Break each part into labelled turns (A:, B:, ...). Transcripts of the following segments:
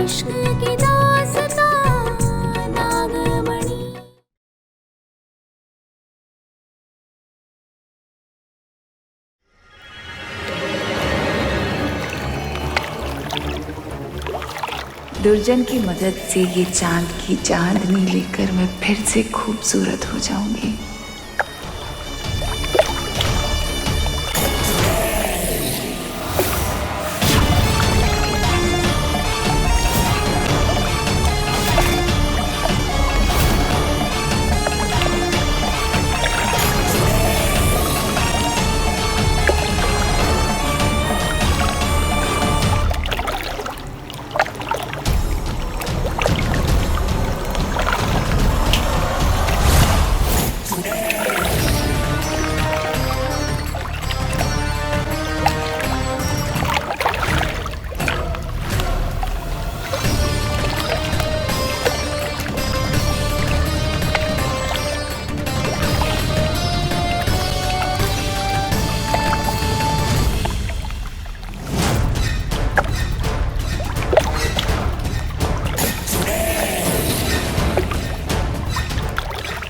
A: इश्क की दास्तां नागमणि।
B: दुर्जन की मदद से ये चांद की चांदनी लेकर मैं फिर से खूबसूरत हो जाऊंगी।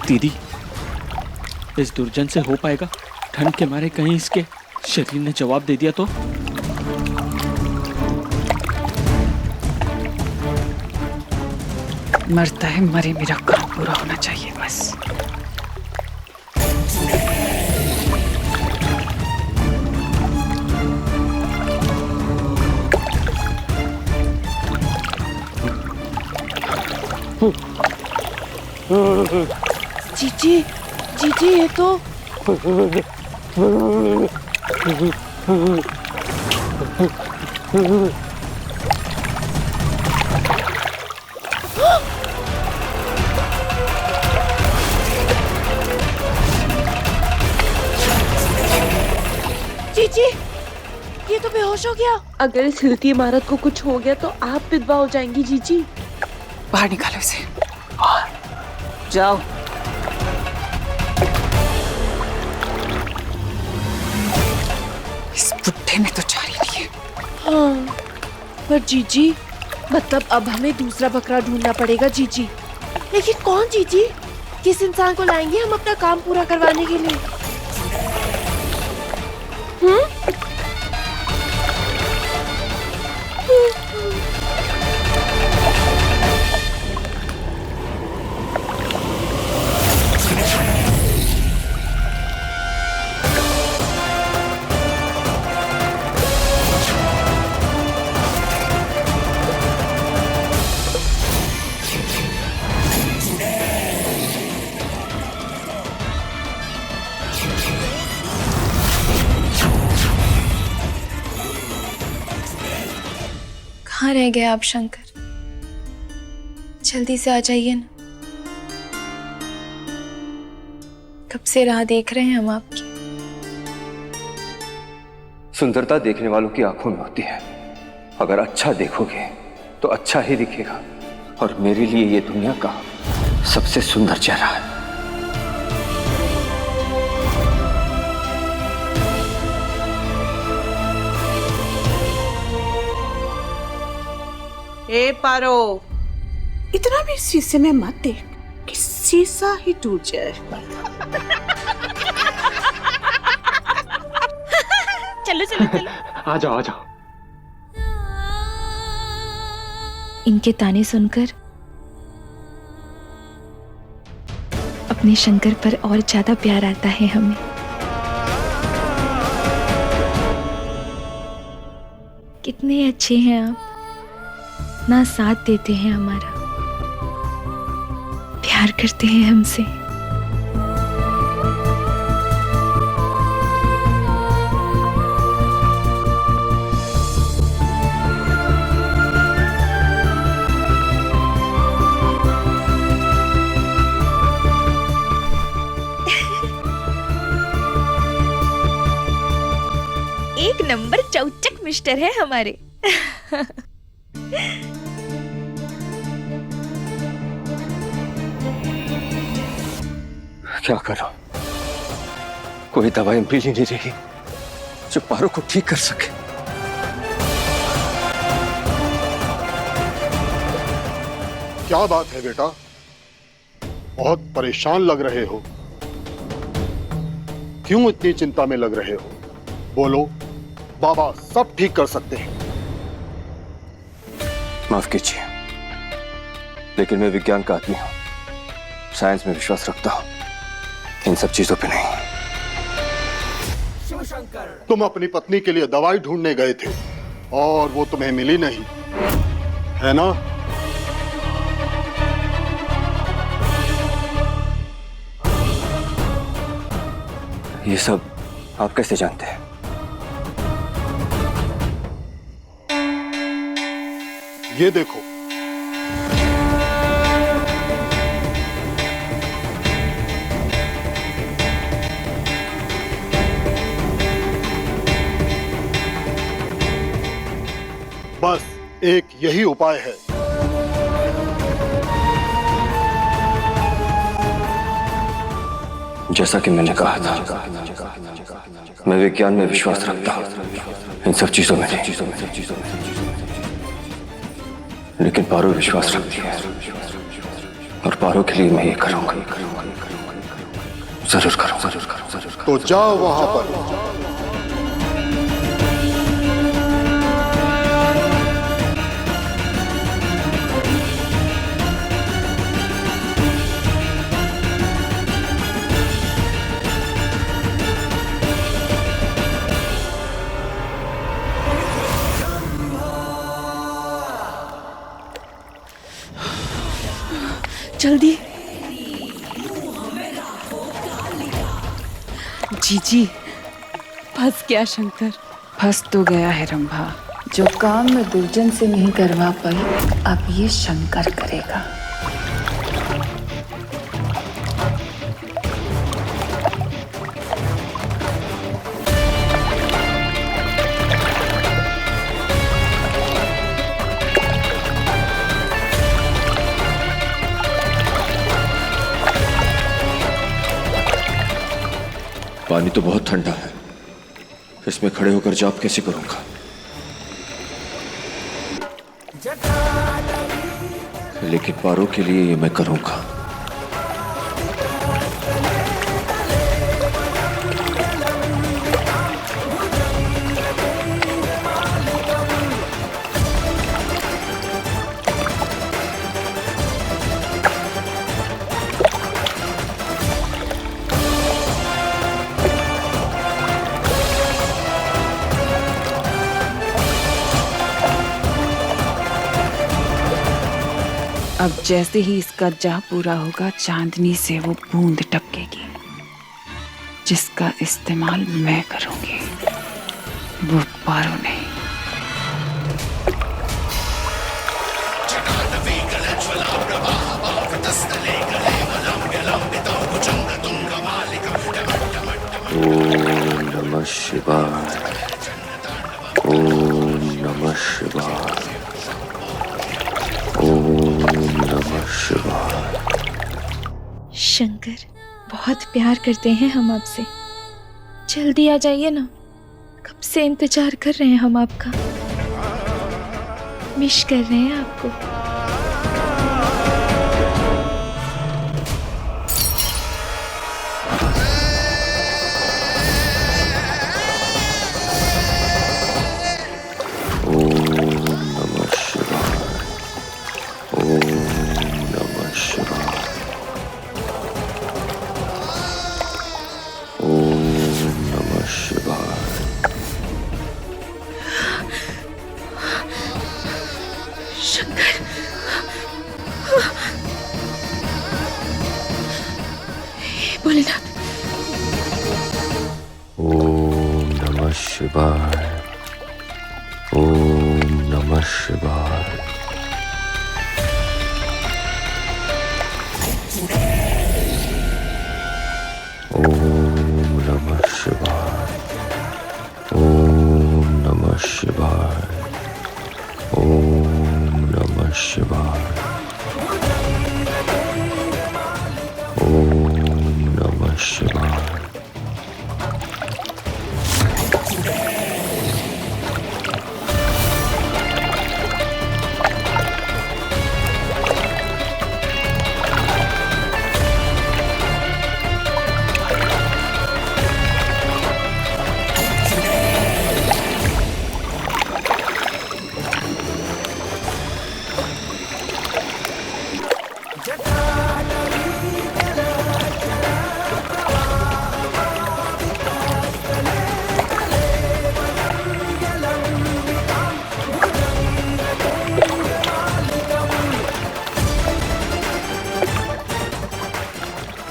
C: दीदी, इस दुर्जन से हो पाएगा? ठंड के मारे कहीं इसके शरीर ने जवाब दे दिया तो?
B: मरता है मरे, मेरा काम पूरा होना चाहिए बस।
D: जीजी, जीजी ये तो जीजी, ये तो बेहोश हो गया। अगर इस हिलती इमारत को कुछ हो गया तो आप विधवा हो जाएंगी जीजी।
B: बाहर निकालो इसे और जाओ। इस बुड्ढे में तो चारी नहीं है।
D: हाँ, पर जीजी, मतलब अब हमें दूसरा बकरा ढूंढना पड़ेगा जीजी। लेकिन कौन जीजी? किस इंसान को लाएंगे हम अपना काम पूरा करवाने के लिए?
E: कहाँ रह गए आप शंकर? जल्दी से आ जाइए ना। कब से राह देख रहे हैं हम आपकी।
F: सुंदरता देखने वालों की आंखों में होती है। अगर अच्छा देखोगे तो अच्छा ही दिखेगा, और मेरे लिए ये दुनिया का सबसे सुंदर चेहरा है।
G: ए पारो, इतना भी शीशे में मत देख कि शीशा ही टूट जाए।
D: चलो चलो चलो।
C: आ जाओ आ जाओ।
E: इनके ताने सुनकर अपने शंकर पर और ज्यादा प्यार आता है हमें। कितने अच्छे हैं आप, ना साथ देते हैं हमारा, प्यार करते हैं हमसे। एक नंबर चौचक मिस्टर है हमारे।
F: क्या करूं? कोई दवाई मिल ही नहीं रही जो पारो को ठीक कर सके।
H: क्या बात है बेटा? बहुत परेशान लग रहे हो। क्यों इतनी चिंता में लग रहे हो? बोलो, बाबा सब ठीक कर सकते हैं।
F: माफ कीजिए, लेकिन मैं विज्ञान का आदमी हूं, साइंस में विश्वास रखता हूं, इन सब चीजों पे नहीं।
H: तुम अपनी पत्नी के लिए दवाई ढूंढने गए थे और वो तुम्हें मिली नहीं, है ना?
F: ये सब आप कैसे जानते हैं?
H: ये देखो, बस एक यही उपाय है।
F: जैसा कि मैंने कहा था, मैं विज्ञान में विश्वास रखता हूं, इन सब चीजों में नहीं। लेकिन पारो विश्वास रखती है और पारो के लिए मैं ये करूंगा, जरूर करूंगा।
H: तो जाओ वहां पर।
D: जल्दी। जीजी, फंस गया शंकर।
B: फंस तो गया है रंभा। जो काम मैं दुर्जन से नहीं करवा पाई, अब ये शंकर करेगा।
C: पानी तो बहुत ठंडा है, इसमें खड़े होकर जाप कैसे करूंगा? लेकिन पारो के लिए ये मैं करूंगा।
B: अब जैसे ही इसका जाप पूरा होगा, चांदनी से वो बूंद टपकेगी जिसका इस्तेमाल मैं करूंगी, वो पारो नहीं।
F: ओम नमः शिवाय, ओम नमः शिवाय, ओम नमः शिवाय।
E: शंकर, बहुत प्यार करते हैं हम आपसे। जल्दी आ जाइए ना, कब से इंतजार कर रहे हैं हम आपका। मिस कर रहे हैं आपको। भोलेनाथ।
F: ओम नमः शिवाय, ओम नमः शिवाय। ओम नमः शिवाय, ओम नमः शिवाय, ओम नमः शिवाय, ओम नमः शिवाय।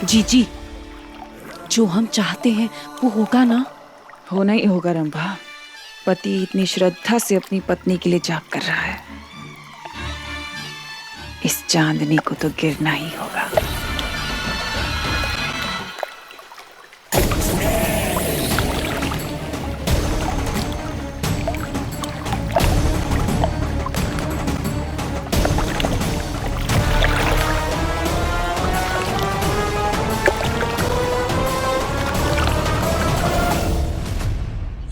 D: जीजी, जो हम चाहते हैं वो होगा ना?
B: होना ही होगा रंभा। पति इतनी श्रद्धा से अपनी पत्नी के लिए जाग कर रहा है, इस चांदनी को तो गिरना ही होगा।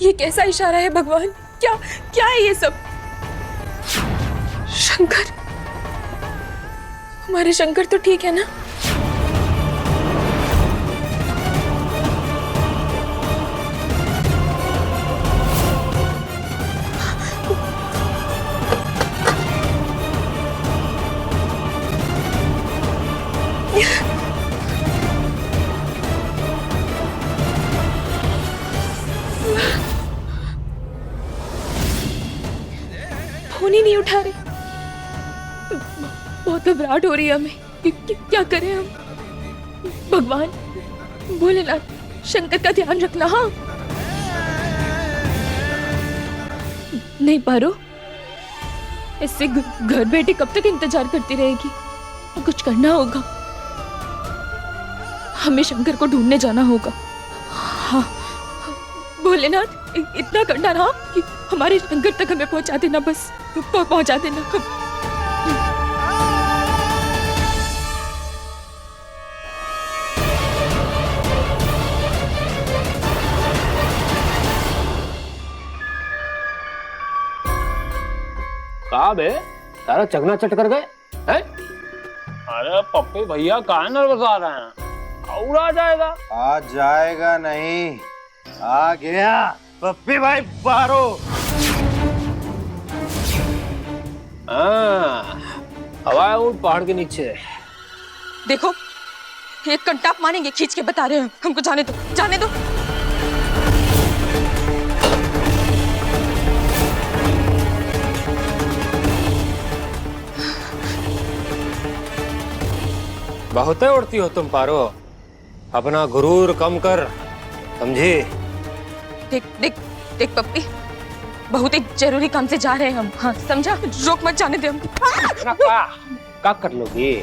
E: ये कैसा इशारा है भगवान? क्या क्या है ये सब? शंकर, हमारे शंकर तो ठीक है ना? फोन ही नहीं उठा रहे। बहुत घबराहट हो रही है हमें। क्या करें हम? भगवान, भोलेनाथ, शंकर का ध्यान रखना। हाँ नहीं पारो, इससे घर बैठे कब तक इंतजार करती रहेगी? कुछ करना होगा, हमें शंकर को ढूंढने जाना होगा। हाँ भोलेनाथ, इतना करना रहा कि हमारे शंकर तक हमें पहुंचा देना, बस पहुंचा देना।
I: कहा बे, तारा चकना चट कर गए हैं? अरे पप्पी भैया कहाँ नर्वस आ रहे हैं? और आ जाएगा।
J: आ जाएगा नहीं, आ गया पप्पी भाई पारो।
I: हवा उड़ पहाड़ के नीचे।
E: देखो, एक घंटा आप मानेंगे, खींच के बता रहे हैं। हमको जाने दो, जाने दो।
I: बहुत उड़ती हो तुम पारो, अपना गुरूर कम कर, समझी?
E: देख देख देख पप्पी, बहुत एक जरूरी काम से जा रहे हैं हम। हाँ समझा? रोक मत जाने दे हमको।
I: क्या कर लोगी?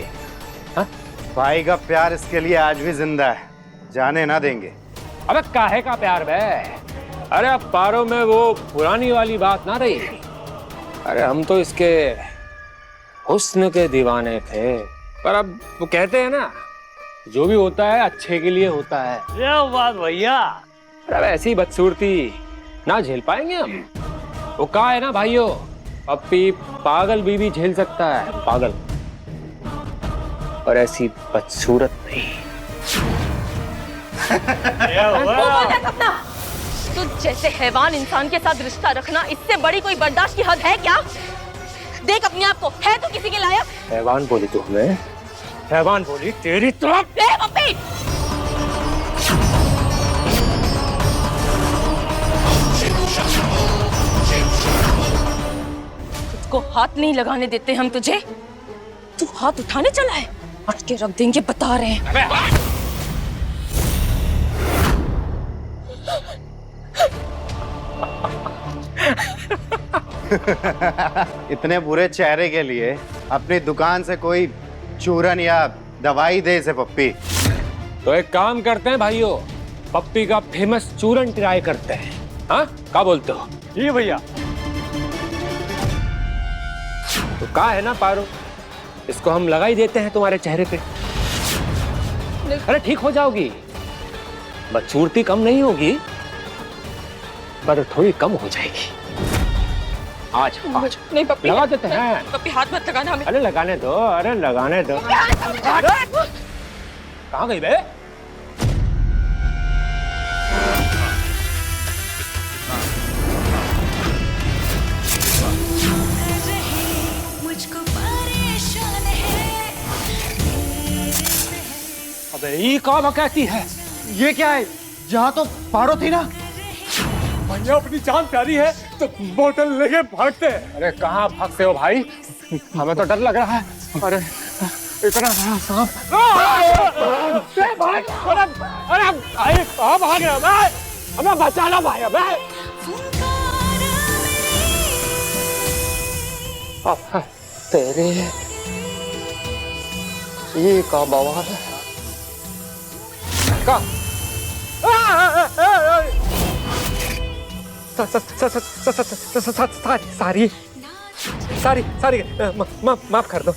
J: भाई का प्यार इसके लिए आज भी जिंदा है, जाने ना देंगे।
I: अबे काहे का प्यार बे? अरे अब पारो में वो पुरानी वाली बात ना रही। अरे हम तो इसके हुस्न के दीवाने थे, पर अब वो कहते हैं ना, जो भी होता है अच्छे के लिए होता है। ये बात भैया। अरे ऐसी बदसूरती ना झेल पाएंगे हम। वो कहा है ना भाइयों, पप्पी पागल भी झेल सकता है, पागल, और ऐसी बदसूरत नहीं।
E: तो जैसे हैवान इंसान के साथ रिश्ता रखना, इससे बड़ी कोई बर्दाश्त की हद है क्या? देख अपने आप को, है तो किसी के लायक?
I: हैवान बोली तू हमें? हैवान बोली तेरी तरफ?
E: पप्पी, को हाथ नहीं लगाने देते हम तुझे। तू हाथ उठाने चला है, हट के रख देंगे, बता रहे हैं।
J: इतने बुरे चेहरे के लिए अपनी दुकान से कोई चूरन या दवाई दे इसे पप्पी।
I: तो एक काम करते हैं भाइयों, पप्पी का फेमस चूरन ट्राई करते हैं। हाँ क्या बोलते हो? जी भैया। तो कहा है ना पारो, इसको हम लगा ही देते हैं तुम्हारे चेहरे पे। अरे ठीक हो जाओगी, बदसूरती कम नहीं होगी, पर थोड़ी कम हो जाएगी। आज
E: नहीं पप्पी,
I: लगा देते हैं।
E: पप्पी हाथ मत लगाना हमें।
I: अरे लगाने दो, अरे लगाने दो। कहाँ गई बे? अबे ये कहाँ कहती है?
J: ये क्या है? जहाँ तो पारो थी ना।
I: भैया अपनी जान प्यारी है तो बोतल लेके भागते हैं। अरे कहाँ भागते हो भाई? हमें तो डर लग रहा है। अरे इतना बड़ा सांप। भाई, अरे भाई कहाँ भाग रहा मैं? हमें बचाना भाई हमें। तेरे ये का बवाल है का सारी माफ कर दो।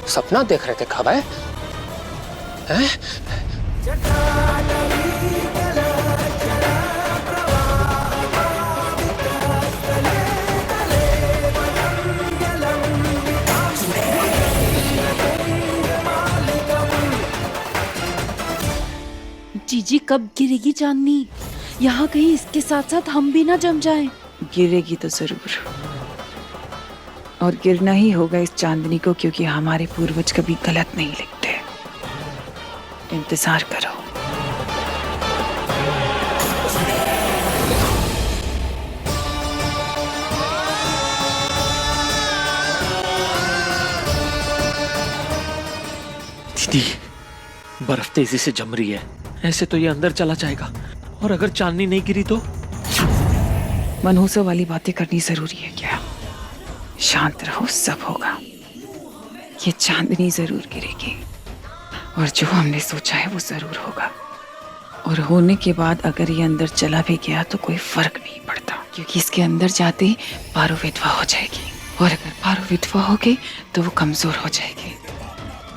I: सपना देख रहे थे कब है?
D: जीजी कब गिरेगी चांदनी? यहाँ कहीं इसके साथ साथ हम भी ना जम जाएं।
B: गिरेगी तो जरूर, और गिरना ही होगा इस चांदनी को, क्योंकि हमारे पूर्वज कभी गलत नहीं लिखते। इंतजार करो।
C: दीदी, बर्फ तेजी से जम रही है, ऐसे तो ये अंदर चला जाएगा, और अगर चांदनी नहीं गिरी तो?
B: मनहूसों वाली बातें करनी जरूरी है क्या? शांत रहो, सब होगा। ये चांदनी जरूर गिरेगी, और जो हमने सोचा है वो जरूर होगा। और होने के बाद अगर ये अंदर चला भी गया तो कोई फर्क नहीं पड़ता, क्योंकि इसके अंदर जाते ही पारो विधवा हो जाएगी, और अगर पारो विधवा होगी तो वो कमजोर हो जाएगी,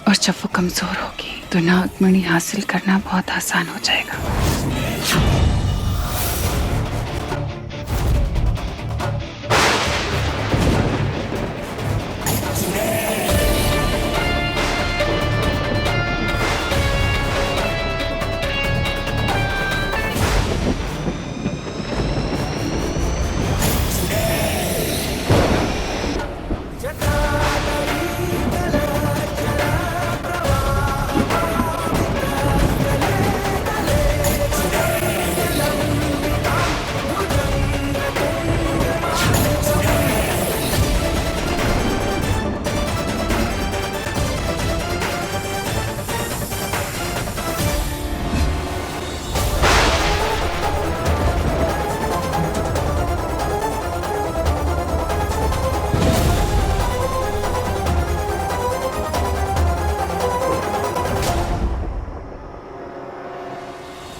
B: और जब वो कमजोर होगी तो नागमणि हासिल करना बहुत आसान हो जाएगा।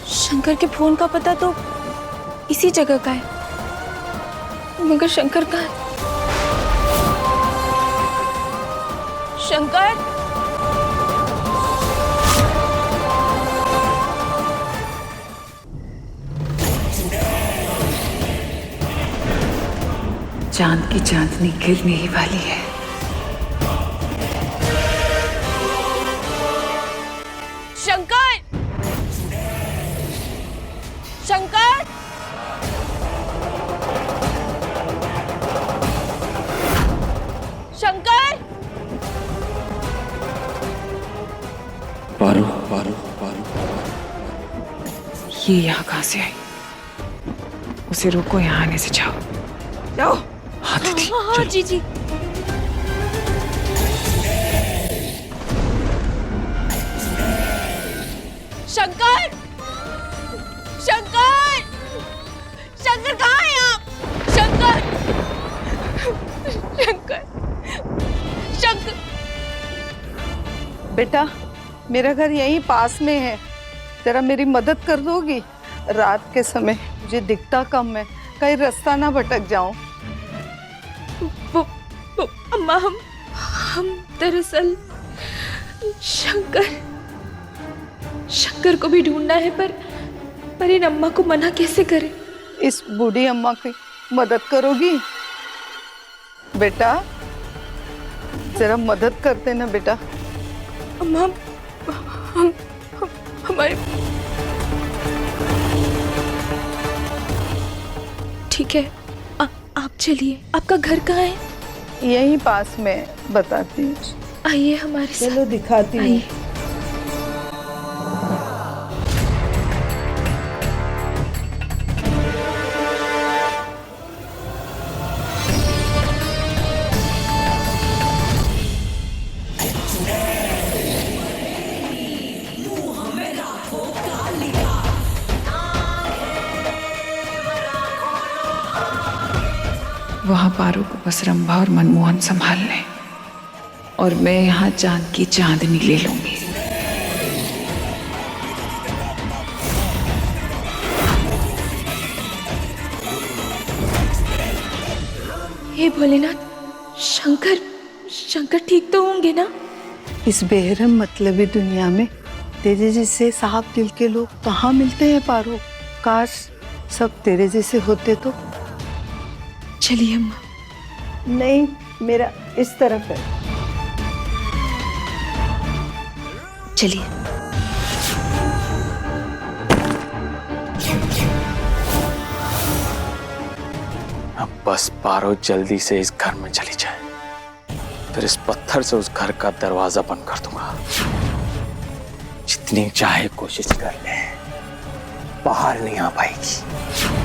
E: शंकर के फोन का पता तो इसी जगह का है, मगर शंकर कहाँ है? शंकर,
B: चांद की चांदनी गिरने ही वाली है।
E: शंकर, शंकर, शंकर,
C: पारो।
B: ये यहाँ कहाँ से आई? उसे रोको, यहाँ आने से जाओ। जाओ। हाँ दीदी,
E: हाँ जी जी। शंकर, शंकर, शंकर कहाँ हैं आप? शंकर, शंकर, शंकर।
G: बेटा, मेरा घर यहीं पास में है, जरा मेरी मदद कर दोगी? रात के समय मुझे दिखता कम है, कहीं रास्ता ना भटक जाऊं।
E: वो अम्मा, हम दरअसल शंकर को भी ढूंढना है, पर इन अम्मा को मना कैसे करें?
G: इस बूढ़ी अम्मा की मदद करोगी? बेटा, जरा मदद कर देना बेटा।
E: अम्मा, हमारे ठीक है, आप चलिए। आपका घर कहाँ है?
G: यहीं पास में, बताती हूँ।
E: आइए हमारे साथ।
G: चलो दिखाती हूँ।
B: वहां पारो को बस रंभा और मनमोहन संभाल लें और मैं यहाँ चांद की चांदनी ले लूंगी।
E: हे भोलेनाथ, शंकर शंकर ठीक तो होंगे ना?
G: इस बेरहम मतलबी दुनिया में तेरे जैसे साफ दिल के लोग कहाँ मिलते हैं पारो। काश सब तेरे जैसे होते तो।
E: चलिए अम्मा।
G: नहीं, मेरा इस तरफ है।
E: चलिए।
C: अब बस पारो जल्दी से इस घर में चली जाए, फिर इस पत्थर से उस घर का दरवाजा बंद कर दूंगा। जितनी चाहे कोशिश कर ले, बाहर नहीं आ पाएगी।